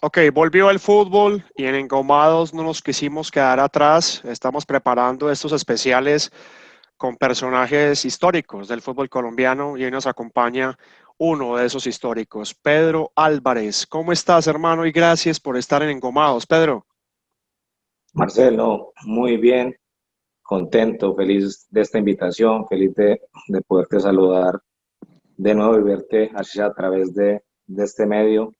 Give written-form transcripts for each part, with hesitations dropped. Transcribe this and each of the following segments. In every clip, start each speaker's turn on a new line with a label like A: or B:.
A: Ok, volvió el fútbol y en Engomados no nos quisimos quedar atrás. Estamos preparando estos especiales con personajes históricos del fútbol colombiano y hoy nos acompaña uno de esos históricos, Pedro Álvarez. ¿Cómo estás, hermano? Y gracias por estar en Engomados, Pedro.
B: Marcelo, muy bien, contento, feliz de esta invitación, feliz de poderte saludar de nuevo y verte así a través de este medio.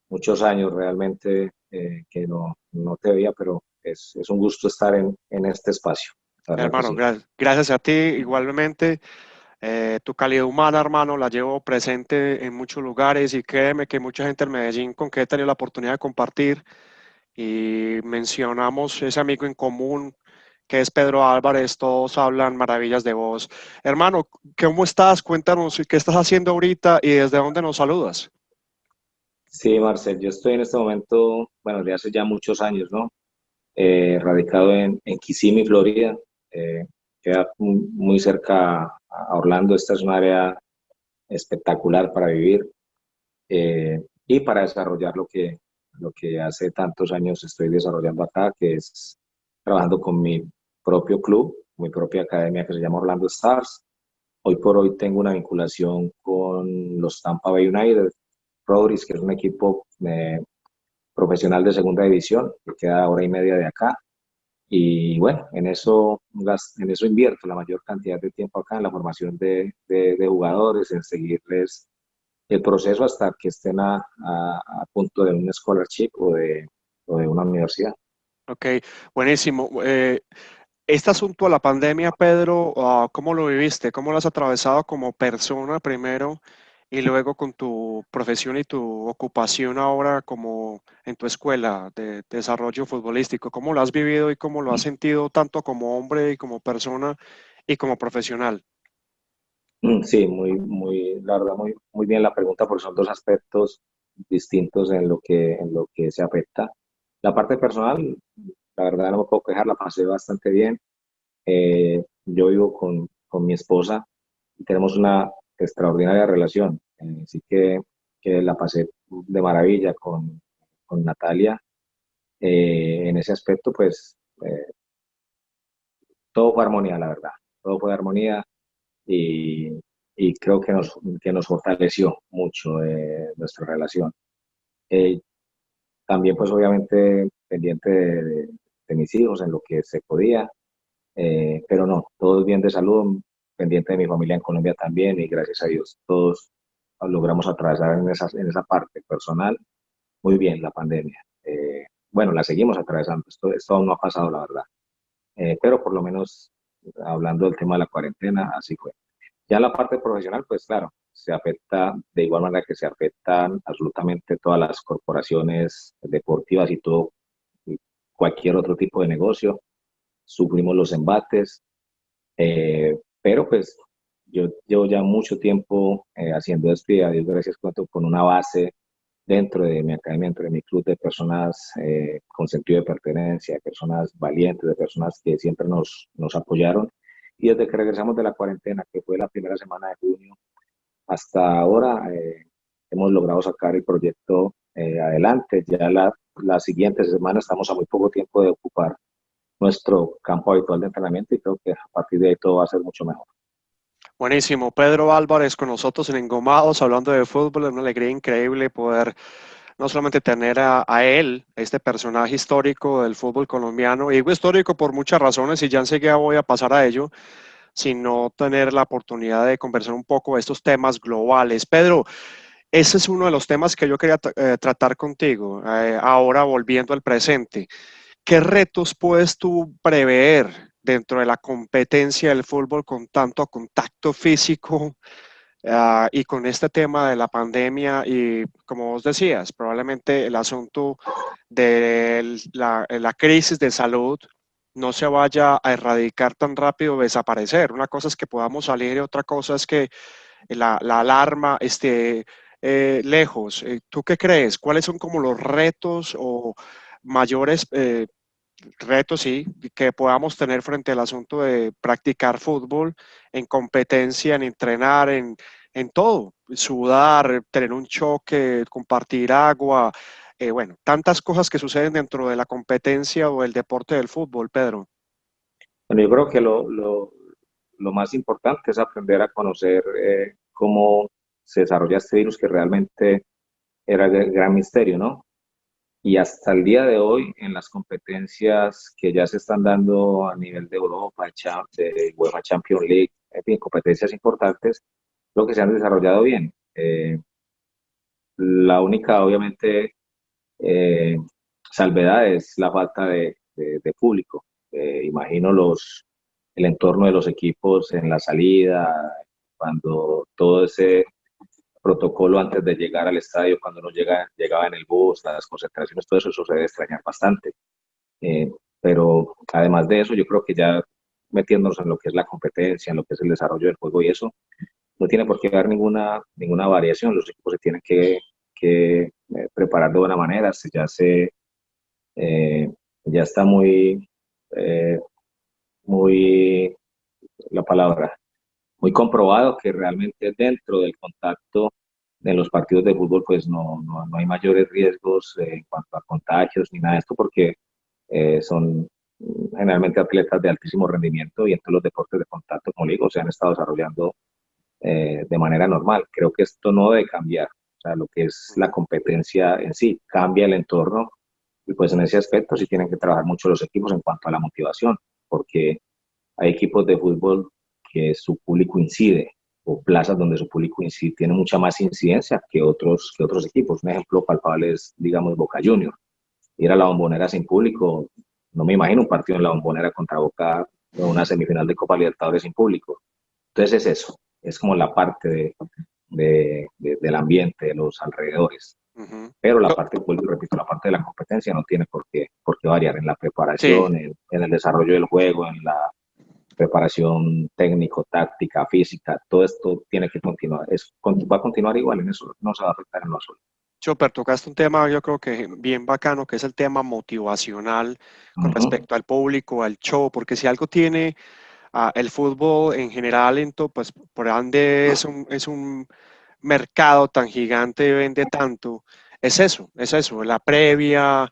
B: Muchos años realmente que no te veía, pero es un gusto estar en este espacio, la verdad que
A: Hermano,
B: sí.
A: gracias a ti igualmente. Tu calidad humana, hermano, la llevo presente en muchos lugares y créeme que mucha gente en Medellín con que he tenido la oportunidad de compartir y mencionamos ese amigo en común que es Pedro Álvarez, todos hablan maravillas de vos. Hermano, ¿cómo estás? Cuéntanos qué estás haciendo ahorita y desde dónde nos saludas.
B: Sí, Marcel, yo estoy en este momento, bueno, de hace ya muchos años, ¿no? Radicado en Kissimmee, Florida, queda muy cerca a Orlando. Esta es un área espectacular para vivir y para desarrollar lo que hace tantos años estoy desarrollando acá, que es trabajando con mi propio club, mi propia academia que se llama Orlando Stars. Hoy por hoy tengo una vinculación con los Tampa Bay United, Rodríguez, que es un equipo profesional de segunda división, que queda a hora y media de acá. Y bueno, en eso invierto la mayor cantidad de tiempo acá, en la formación de jugadores, en seguirles el proceso hasta que estén a punto de un scholarship o de una universidad.
A: Ok, buenísimo. Este asunto de la pandemia, Pedro, ¿cómo lo viviste? ¿Cómo lo has atravesado como persona primero y luego con tu profesión y tu ocupación ahora como en tu escuela de desarrollo futbolístico? ¿Cómo lo has vivido y cómo lo has sentido tanto como hombre y como persona y como profesional?
B: Sí, la verdad, muy bien la pregunta, porque son dos aspectos distintos en lo que se afecta. La parte personal, la verdad no me puedo quejar, la pasé bastante bien. Yo vivo con mi esposa y tenemos una extraordinaria relación, así que la pasé de maravilla con Natalia. En ese aspecto, pues todo fue armonía, la verdad, todo fue armonía y, y creo que nos fortaleció mucho nuestra relación. Eh, También, pues obviamente, pendiente de mis hijos en lo que se podía, pero no, todos bien de salud, pendiente de mi familia en Colombia también y gracias a Dios todos logramos atravesar en esa parte personal muy bien la pandemia. Bueno, la seguimos atravesando, esto aún no ha pasado, la verdad. Pero por lo menos hablando del tema de la cuarentena, así fue. Ya la parte profesional, pues claro, se afecta de igual manera que se afectan absolutamente todas las corporaciones deportivas y todo, y cualquier otro tipo de negocio. Sufrimos los embates, pero pues yo llevo ya mucho tiempo haciendo esto y a Dios gracias cuento con una base dentro de mi academia, dentro de mi club de personas con sentido de pertenencia, de personas valientes, de personas que siempre nos apoyaron. Y desde que regresamos de la cuarentena, que fue la primera semana de junio, hasta ahora hemos logrado sacar el proyecto adelante. Ya la siguiente semana estamos a muy poco tiempo de ocupar nuestro campo habitual de entrenamiento y creo que a partir de ahí todo va a ser mucho mejor.
A: Buenísimo. Pedro Álvarez con nosotros en Engomados, hablando de fútbol, es una alegría increíble poder no solamente tener a él, este personaje histórico del fútbol colombiano, y digo histórico por muchas razones, y ya enseguida voy a pasar a ello, sino tener la oportunidad de conversar un poco de estos temas globales. Pedro, ese es uno de los temas que yo quería tratar contigo, ahora volviendo al presente. ¿Qué retos puedes tú prever dentro de la competencia del fútbol con tanto contacto físico y con este tema de la pandemia y, como vos decías, probablemente el asunto de la crisis de salud no se vaya a erradicar tan rápido o desaparecer? Una cosa es que podamos salir y otra cosa es que la alarma esté lejos. ¿Tú qué crees? ¿Cuáles son como los retos o mayores retos, sí, que podamos tener frente al asunto de practicar fútbol en competencia, en entrenar, en todo, sudar, tener un choque, compartir agua, bueno, tantas cosas que suceden dentro de la competencia o el deporte del fútbol, Pedro.
B: Bueno, yo creo que lo más importante es aprender a conocer cómo se desarrolla este virus que realmente era el gran misterio, ¿no? Y hasta el día de hoy, en las competencias que ya se están dando a nivel de Europa, de UEFA Champions League, en fin, competencias importantes, creo que se han desarrollado bien. La única, obviamente, eh, salvedad es la falta de público. Imagino el entorno de los equipos en la salida, cuando todo ese protocolo antes de llegar al estadio, cuando uno llegaba en el bus, las concentraciones, todo eso, eso se debe extrañar bastante. Eh, pero además de eso, yo creo que ya metiéndonos en lo que es la competencia, en lo que es el desarrollo del juego y eso, no tiene por qué haber ninguna variación. Los equipos se tienen que preparar de buena manera. Eh, ya está eh, muy, la palabra, muy comprobado que realmente dentro del contacto en los partidos de fútbol pues no hay mayores riesgos en cuanto a contagios ni nada de esto porque son generalmente atletas de altísimo rendimiento y entonces los deportes de contacto, como digo, se han estado desarrollando de manera normal. Creo que esto no debe cambiar. O sea, lo que es la competencia en sí, cambia el entorno y pues en ese aspecto sí tienen que trabajar mucho los equipos en cuanto a la motivación, porque hay equipos de fútbol que su público incide o plazas donde su público incide, tiene mucha más incidencia que otros equipos. Un ejemplo palpable es, digamos, Boca Juniors. Ir a la Bombonera sin público, no me imagino un partido en la Bombonera contra Boca o una semifinal de Copa Libertadores sin público. Entonces es eso, es como la parte del ambiente, de los alrededores.
A: Ujú.
B: Pero la
A: No,
B: parte, vuelvo y repito, la parte de la competencia no tiene por qué variar en la
A: sí,
B: preparación, en el desarrollo del juego, en la preparación técnico, táctica, física, todo esto tiene que continuar. Va a continuar igual, en eso no se va a afectar en lo absoluto.
A: Chopper, tocaste un tema yo creo que bien bacano, que es el tema motivacional con
B: Ujú.
A: respecto al público, al show, porque si algo tiene el fútbol en general, pues por ende es un mercado tan gigante y vende tanto, es eso, la previa,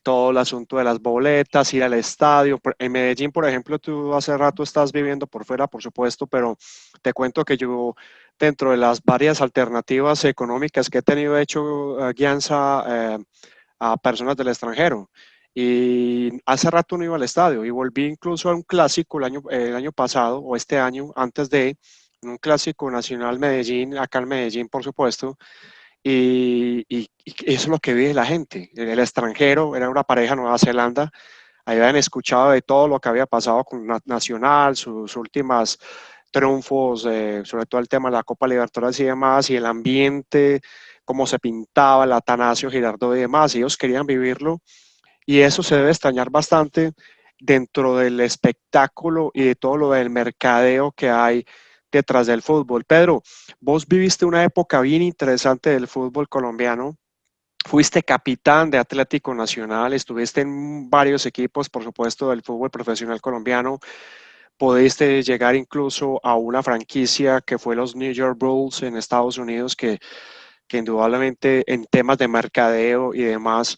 A: todo el asunto de las boletas, ir al estadio. En Medellín, por ejemplo, tú hace rato estás viviendo por fuera, por supuesto, pero te cuento que yo, dentro de las varias alternativas económicas que he tenido, he hecho guianza a personas del extranjero. Y hace rato no iba al estadio y volví incluso a un clásico el año pasado o este año, antes de un clásico nacional Medellín, acá en Medellín, por supuesto, y eso es lo que vive la gente. El extranjero era una pareja de Nueva Zelanda, habían escuchado de todo lo que había pasado con Nacional, sus últimas triunfos, sobre todo el tema de la Copa Libertadores y demás, y el ambiente, cómo se pintaba el Atanasio Girardot y demás, y ellos querían vivirlo, y eso se debe extrañar bastante dentro del espectáculo y de todo lo del mercadeo que hay detrás del fútbol. Pedro, vos viviste una época bien interesante del fútbol colombiano. Fuiste capitán de Atlético Nacional, estuviste en varios equipos, por supuesto, del fútbol profesional colombiano. Pudiste llegar incluso a una franquicia que fue los New York Bulls en Estados Unidos, que indudablemente en temas de mercadeo y demás,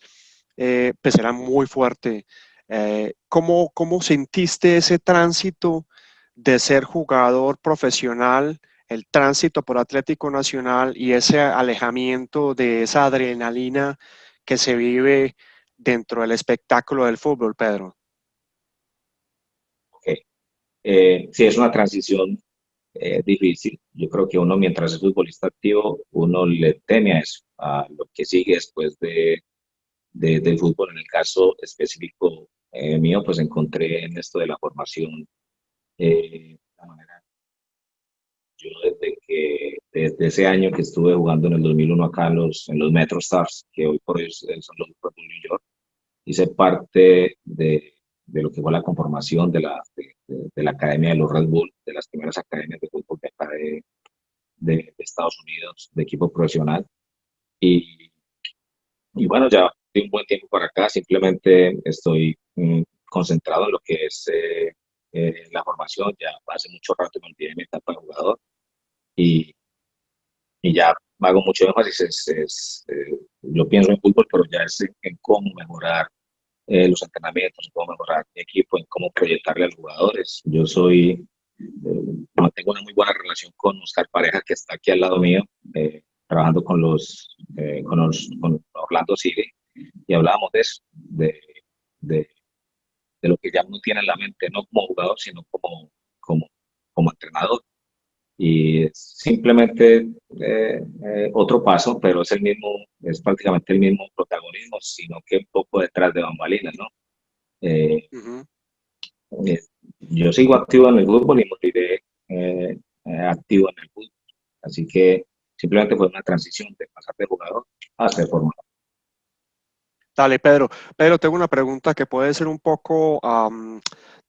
A: pues era muy fuerte. ¿Cómo sentiste ese tránsito de ser jugador profesional, el tránsito por Atlético Nacional y ese alejamiento de esa adrenalina que se vive dentro del espectáculo del fútbol, Pedro?
B: Ok. Sí, es una transición difícil. Yo creo que uno, mientras es futbolista activo, uno le teme a eso, a lo que sigue después del fútbol. En el caso específico mío, pues encontré en esto de la formación la manera. Yo desde ese año que estuve jugando en el 2001 acá en los Metro Stars, que hoy por hoy son los Red Bull New York, hice parte de lo que fue la conformación de la Academia de los Red Bull, de las primeras academias de fútbol de acá de Estados Unidos, de equipo profesional. Y, y bueno, ya de un buen tiempo para acá, simplemente estoy concentrado en lo que es la formación. Ya hace mucho rato me olvidé de mi etapa de jugador y, y ya hago mucho énfasis, yo pienso en fútbol, pero ya es en cómo mejorar los entrenamientos, en cómo mejorar mi equipo, en cómo proyectarle a los jugadores. Tengo una muy buena relación con Oscar Pareja, que está aquí al lado mío, trabajando con Orlando City, y hablábamos de eso, de, de lo que ya uno tiene en la mente, no como jugador, sino como, como entrenador. Y es simplemente otro paso, pero es prácticamente el mismo protagonismo, sino que un poco detrás de bambalinas, ¿no? Eh,
A: Ujú.
B: eh, yo sigo activo en el fútbol y moriré activo en el fútbol. Así que simplemente fue una transición de pasar de jugador a ser formador.
A: Dale, Pedro. Pedro, tengo una pregunta que puede ser un poco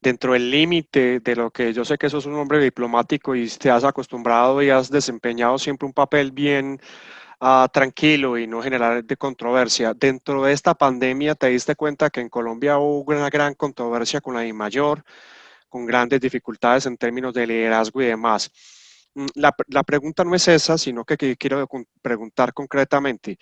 A: dentro del límite de lo que yo sé que sos un hombre diplomático y te has acostumbrado y has desempeñado siempre un papel bien tranquilo y no generar de controversia. Dentro de esta pandemia, ¿te diste cuenta que en Colombia hubo una gran controversia con la DIMAYOR, con grandes dificultades en términos de liderazgo y demás? La pregunta no es esa, sino que quiero preguntar concretamente.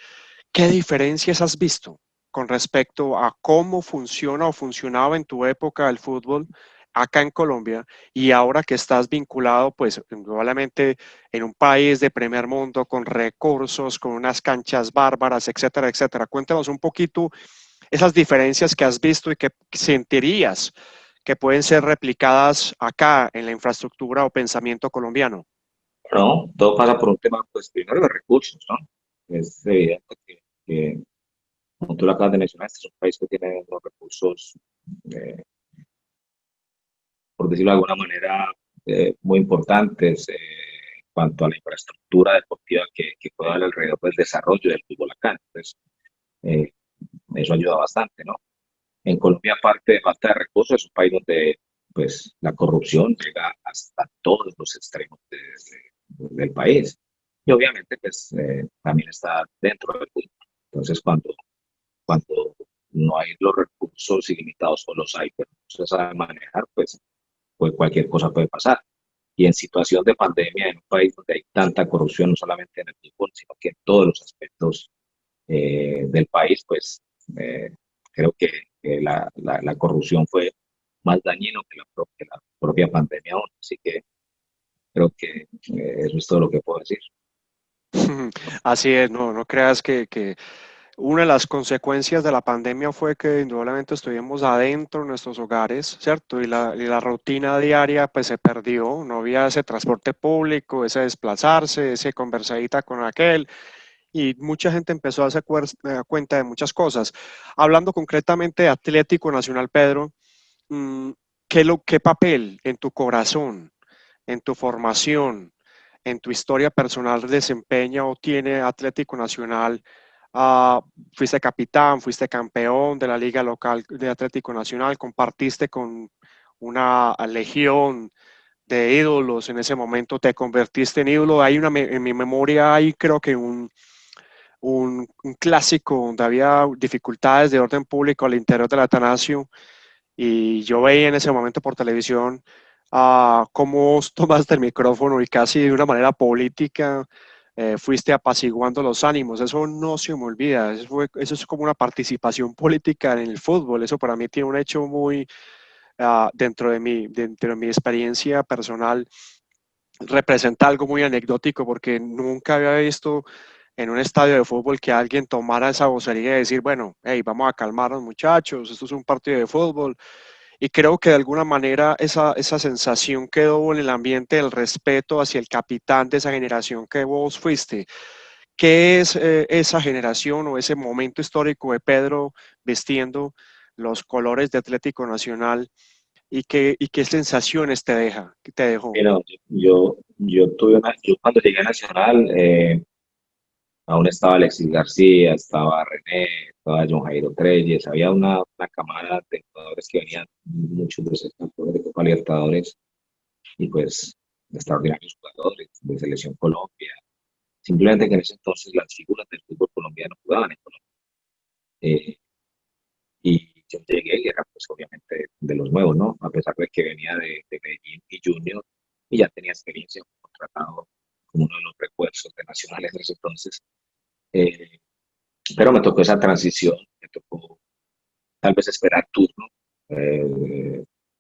A: ¿Qué diferencias has visto con respecto a cómo funciona o funcionaba en tu época el fútbol acá en Colombia y ahora que estás vinculado, pues, indudablemente en un país de primer mundo con recursos, con unas canchas bárbaras, etcétera, etcétera? Cuéntanos un poquito esas diferencias que has visto y que sentirías que pueden ser replicadas acá en la infraestructura o pensamiento colombiano.
B: No, todo pasa por un tema, pues primero de recursos, ¿no? Es evidente que como tú lo acabas de mencionar, este es un país que tiene unos recursos, eh, por decirlo de alguna manera, muy importantes en cuanto a la infraestructura deportiva que puede dar alrededor del desarrollo del fútbol acá. Entonces, eh, eso ayuda bastante, ¿no? En Colombia, aparte de falta de recursos, es un país donde pues, la corrupción llega hasta todos los extremos del país. Y obviamente, pues, también está dentro del fútbol. Entonces, cuando no hay los recursos ilimitados o los hay, pero no se sabe manejar, pues cualquier cosa puede pasar. Y en situación de pandemia, en un país donde hay tanta corrupción, no solamente en el fútbol, sino que en todos los aspectos del país, pues eh, creo que la corrupción fue más dañino que la propia pandemia aún. Así que creo que eso es todo lo que puedo decir.
A: Así es, no, no creas que una de las consecuencias de la pandemia fue que indudablemente estuvimos adentro de nuestros hogares, ¿cierto? Y la rutina diaria pues se perdió, no había ese transporte público, ese desplazarse, ese conversadita con aquel, y mucha gente empezó a darse cuenta de muchas cosas. Hablando concretamente de Atlético Nacional, Pedro, mm, ¿qué papel en tu corazón, en tu formación, en tu historia personal desempeña o tiene Atlético Nacional? Ah, fuiste capitán, fuiste campeón de la liga local de Atlético Nacional, compartiste con una legión de ídolos en ese momento, te convertiste en ídolo. Hay en mi memoria hay creo que un clásico donde había dificultades de orden público al interior del Atanasio y yo veía en ese momento por televisión cómo vos tomaste el micrófono y casi de una manera política fuiste apaciguando los ánimos. Eso no se me olvida. Eso es como una participación política en el fútbol. Eso para mí tiene un hecho muy dentro de mi experiencia personal. Representa algo muy anecdótico porque nunca había visto en un estadio de fútbol que alguien tomara esa vocería y decir, bueno, hey, vamos a calmarnos muchachos, esto es un partido de fútbol. Y creo que de alguna manera esa sensación quedó en el ambiente del respeto hacia el capitán de esa generación que vos fuiste. ¿Qué es esa generación o ese momento histórico de Pedro vistiendo los colores de Atlético Nacional y qué sensaciones te dejó?
B: Pero yo cuando llegué a Nacional, aún estaba Alexis García, estaba René, estaba John Jairo Treyes, había una camada de jugadores que venían, muchos de esos campeones de Copa Libertadores, y pues extraordinarios jugadores de Selección Colombia. Simplemente que en ese entonces las figuras del fútbol colombiano jugaban en Colombia. Eh, y yo llegué y era pues obviamente de los nuevos, ¿no? A pesar de que venía de Medellín y Junior y ya tenía experiencia como como uno de los refuerzos de Nacional en ese entonces. Eh, pero me tocó esa transición, me tocó tal vez esperar turno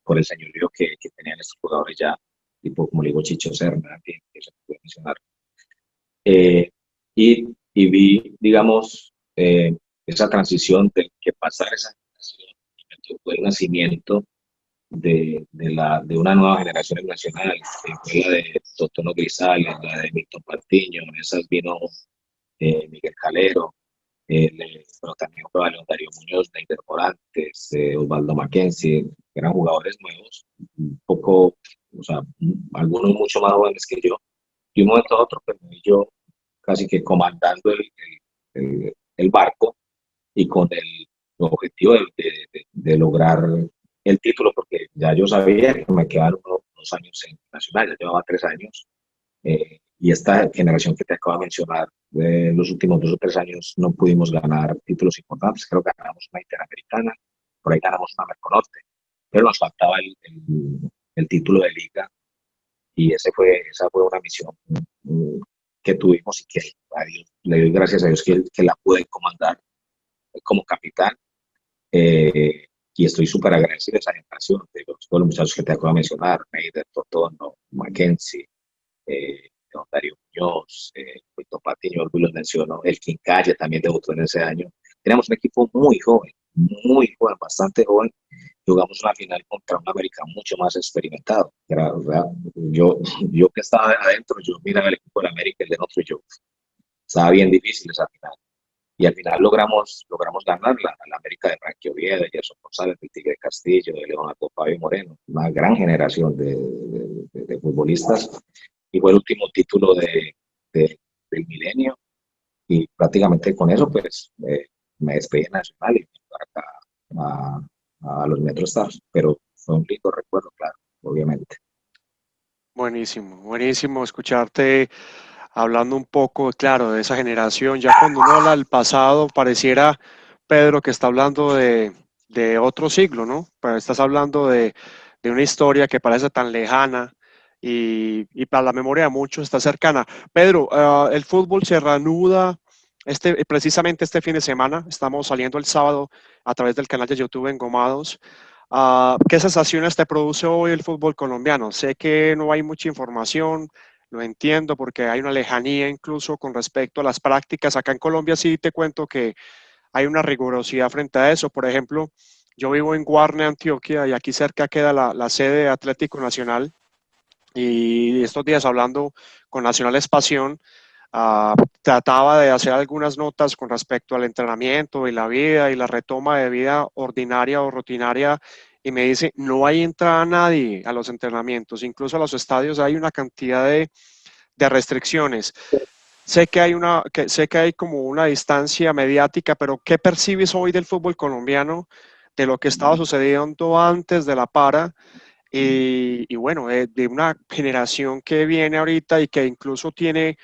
B: por el señorío que tenían estos jugadores ya, tipo como le digo Chicho Serna, que se puede mencionar. Eh, y vi, digamos, esa transición de que pasara esa generación y me tocó el nacimiento de una nueva generación nacional, que fue la de Totono Grisales, la de Milton Patiño, esas vino Miguel Calero, pero también jugaba Leondario Muñoz, Neider Morantes, Osvaldo Mackenzie, que eran jugadores nuevos, un poco, o sea, algunos mucho más jóvenes que yo. Y un momento a otro, pues me vi yo casi que comandando el barco y con el objetivo de lograr el título, porque ya yo sabía que me quedaban unos años en Nacional, ya llevaba 3 años, y esta generación que te acabo de mencionar, de los últimos 2 o 3 años no pudimos ganar títulos importantes, creo que ganamos una Interamericana, por ahí ganamos una Merconorte, pero nos faltaba el título de liga y esa fue una misión que tuvimos y que a Dios, le doy gracias a Dios que la pude comandar como capitán, eh, y estoy súper agradecido de esa generación, de todos los muchachos que te acabo de mencionar, Neider, Totono, Mackenzie, Don Darío Muñoz, Puerto Patiño, Luis los mencionó, el Quincaya también debutó en ese año. Teníamos un equipo muy joven, bastante joven. Jugamos una final contra un América mucho más experimentado. Era, o sea, yo que estaba adentro, yo miraba el equipo de América, el de nosotros, yo estaba bien difícil esa final. Y al final logramos ganarla a la América de Frankie Oviedo, de Gerson González, de Tigre Castillo, de Leonardo Fabio Moreno, una gran generación de futbolistas, y fue el último título de, del milenio, y prácticamente con eso pues me despedí de Nacional y vine para acá a los MetroStars, pero fue un lindo recuerdo, claro, obviamente.
A: Buenísimo, buenísimo escucharte hablando un poco, claro, de esa generación. Ya cuando uno habla del pasado, pareciera, Pedro, que está hablando de otro siglo, ¿no? Pero estás hablando de una historia que parece tan lejana y para la memoria de muchos está cercana. Pedro, el fútbol se reanuda precisamente este fin de semana. Estamos saliendo el sábado a través del canal de YouTube Engomados. ¿Qué sensaciones te produce hoy el fútbol colombiano? Sé que no hay mucha información, lo entiendo porque hay una lejanía incluso con respecto a las prácticas. Acá en Colombia sí te cuento que hay una rigurosidad frente a eso. Por ejemplo, yo vivo en Guarne, Antioquia, y aquí cerca queda la sede de Atlético Nacional. Y estos días hablando con Nacional Espación, trataba de hacer algunas notas con respecto al entrenamiento y la vida y la retoma de vida ordinaria o rutinaria y me dice, no hay entrada a nadie a los entrenamientos, incluso a los estadios hay una cantidad de restricciones. Sé que hay como una distancia mediática, pero ¿qué percibes hoy del fútbol colombiano, de lo que estaba sucediendo antes de la para? Y bueno, de una generación que viene ahorita y que incluso tiene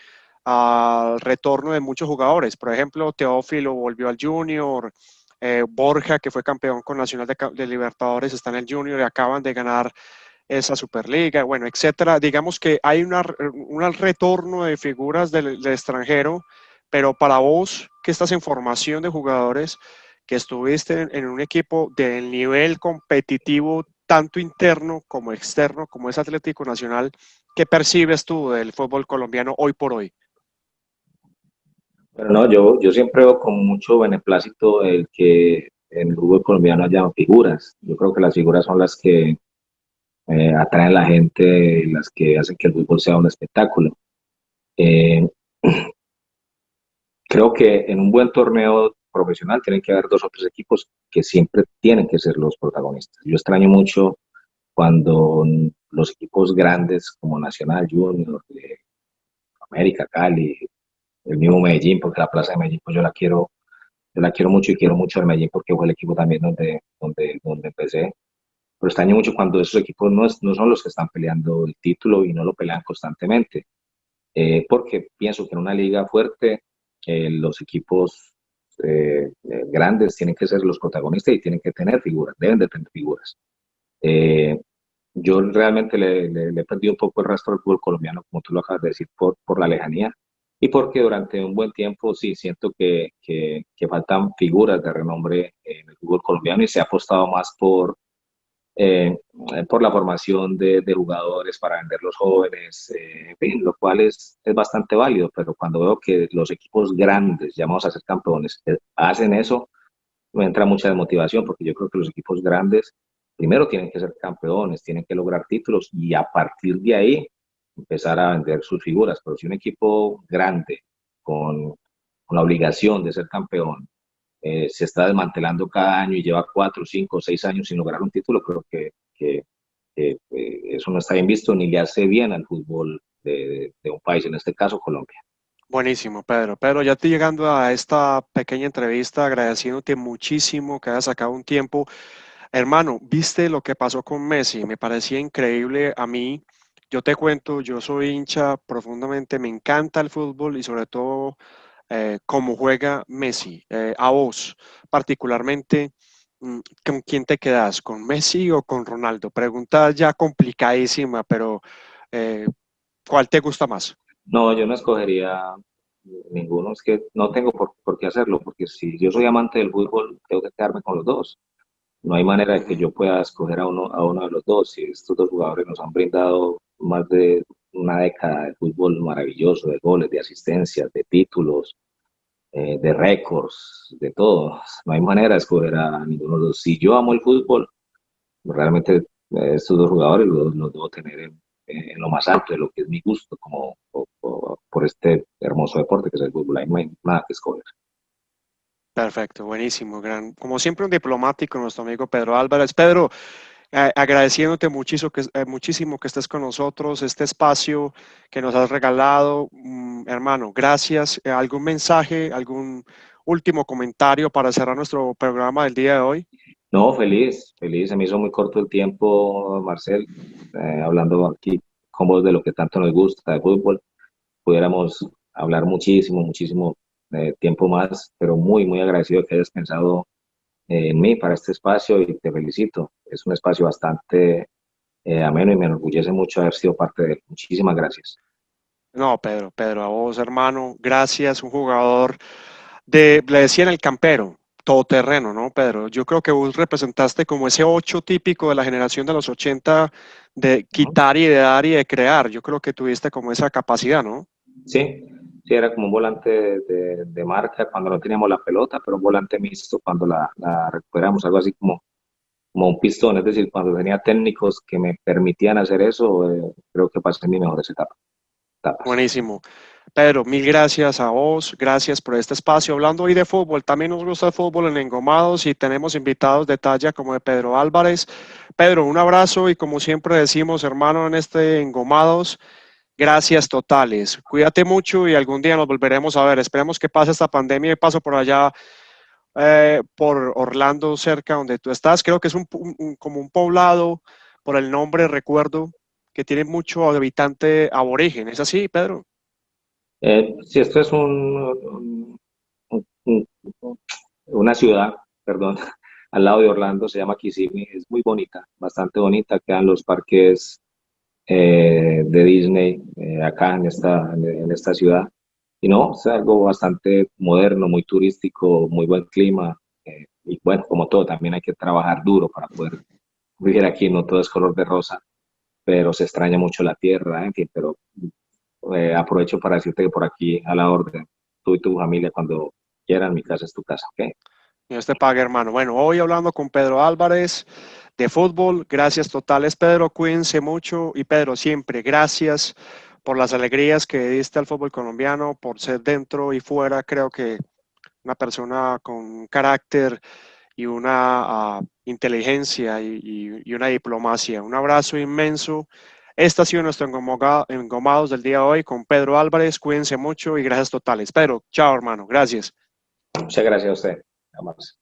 A: al retorno de muchos jugadores. Por ejemplo, Teófilo volvió al Junior, Borja, que fue campeón con Nacional de Libertadores, está en el Junior y acaban de ganar esa Superliga, bueno, etcétera. Digamos que hay un retorno de figuras del extranjero, pero para vos que estás en formación de jugadores, que estuviste en un equipo del nivel competitivo, tanto interno como externo, como es Atlético Nacional, ¿qué percibes tú del fútbol colombiano hoy por hoy?
B: Pero no, yo siempre veo con mucho beneplácito el que en el fútbol colombiano haya figuras. Yo creo que las figuras son las que atraen a la gente, las que hacen que el fútbol sea un espectáculo. Eh, Creo que en un buen torneo profesional tienen que haber 2 o 3 equipos que siempre tienen que ser los protagonistas. Yo extraño mucho cuando los equipos grandes como Nacional, Junior, América, Cali, el mismo Medellín, porque la Plaza de Medellín, pues yo la quiero mucho y quiero mucho al Medellín porque fue el equipo también donde empecé. Pero extraño mucho cuando esos equipos no son los que están peleando el título y no lo pelean constantemente, porque pienso que en una liga fuerte los equipos grandes tienen que ser los protagonistas y tienen que tener figuras, deben de tener figuras. Eh, Yo realmente le he perdido un poco el rastro al fútbol colombiano, como tú lo acabas de decir, por la lejanía y porque durante un buen tiempo sí siento que faltan figuras de renombre en el fútbol colombiano y se ha apostado más eh, por la formación de jugadores para vender los jóvenes, en fin, lo cual es bastante válido, pero cuando veo que los equipos grandes, llamados a ser campeones, hacen eso, me entra mucha desmotivación porque yo creo que los equipos grandes primero tienen que ser campeones, tienen que lograr títulos y a partir de ahí empezar a vender sus figuras. Pero si un equipo grande con la obligación de ser campeón se está desmantelando cada año y lleva 4, 5, 6 años sin lograr un título, creo que eso no está bien visto ni le hace bien al fútbol de un país, en este caso Colombia.
A: Buenísimo, Pedro. Pedro, ya estoy llegando a esta pequeña entrevista agradeciéndote muchísimo que hayas sacado un tiempo. Hermano, ¿viste lo que pasó con Messi? Me parecía increíble a mí. Yo te cuento, yo soy hincha profundamente, me encanta el fútbol y sobre todo cómo juega Messi. A vos, particularmente, ¿con quién te quedas? ¿Con Messi o con Ronaldo? Pregunta ya complicadísima, pero eh, ¿cuál te gusta más?
B: No, yo no escogería ninguno, es que no tengo por qué hacerlo, porque si yo soy amante del fútbol, tengo que quedarme con los dos. No hay manera de que
A: Ujú.
B: yo pueda escoger a uno de los dos. Y estos dos jugadores nos han brindado más de una década de fútbol maravilloso, de goles, de asistencias, de títulos, de récords, de todo. No hay manera de escoger a ninguno de los dos. Si yo amo el fútbol, realmente estos dos jugadores los debo tener en lo más alto de lo que es mi gusto como por este hermoso deporte que es el fútbol. Hay nada que escoger.
A: Perfecto, buenísimo, gran. Como siempre, un diplomático, nuestro amigo Pedro Álvarez. Pedro, agradeciéndote muchísimo que estés con nosotros, este espacio que nos has regalado, hermano, gracias. ¿Algún mensaje, algún último comentario para cerrar nuestro programa del día de hoy?
B: No, feliz, feliz. Se me hizo muy corto el tiempo, Marcel, hablando aquí con vos de lo que tanto nos gusta de fútbol. Pudiéramos hablar muchísimo, muchísimo tiempo más, pero muy, muy agradecido de que hayas pensado en mí para este espacio y te felicito. Es un espacio bastante ameno y me enorgullece mucho haber sido parte de él. Muchísimas gracias.
A: No, Pedro, a vos, hermano, gracias, un jugador le decían el campero, todoterreno, ¿no, Pedro? Yo creo que vos representaste como ese ocho típico de la generación de los 80 de
B: Ujú.
A: quitar y de dar y de crear. Yo creo que tuviste como esa capacidad, ¿no?
B: Sí, sí, era como un volante de marca cuando no teníamos la pelota, pero un volante mixto cuando la recuperamos, algo así como un pistón, es decir, cuando tenía técnicos que me permitían hacer eso, creo que pasé mis mejores etapas.
A: Buenísimo. Pedro, mil gracias a vos, gracias por este espacio. Hablando hoy de fútbol, también nos gusta el fútbol en Engomados y tenemos invitados de talla como de Pedro Álvarez. Pedro, un abrazo y como siempre decimos, hermano, en este Engomados, gracias totales. Cuídate mucho y algún día nos volveremos a ver. Esperemos que pase esta pandemia y paso por allá, por Orlando, cerca donde tú estás. Creo que es como un poblado, por el nombre recuerdo, que tiene mucho habitante aborigen. ¿Es así, Pedro?
B: Si esto es un- una ciudad, perdón, al lado de Orlando, se llama Kissimmee, es muy bonita, bastante bonita, quedan los parques de Disney acá en esta ciudad. Y no, es algo bastante moderno, muy turístico, muy buen clima. Y bueno, como todo, también hay que trabajar duro para poder vivir aquí, no todo es color de rosa, pero se extraña mucho la tierra, en fin, pero aprovecho para decirte que por aquí a la orden, tú y tu familia cuando quieran, mi casa es tu casa, ¿ok?
A: Dios te pague, hermano. Bueno, hoy hablando con Pedro Álvarez de fútbol. Gracias totales, Pedro. Cuídense mucho. Y Pedro, siempre gracias por las alegrías que diste al fútbol colombiano, por ser dentro y fuera. Creo que una persona con un carácter y una inteligencia y una diplomacia. Un abrazo inmenso. Este ha sido nuestro Engomados del día de hoy con Pedro Álvarez. Cuídense mucho y gracias totales. Pedro, chao, hermano. Gracias.
B: Muchas gracias a usted. Nada más.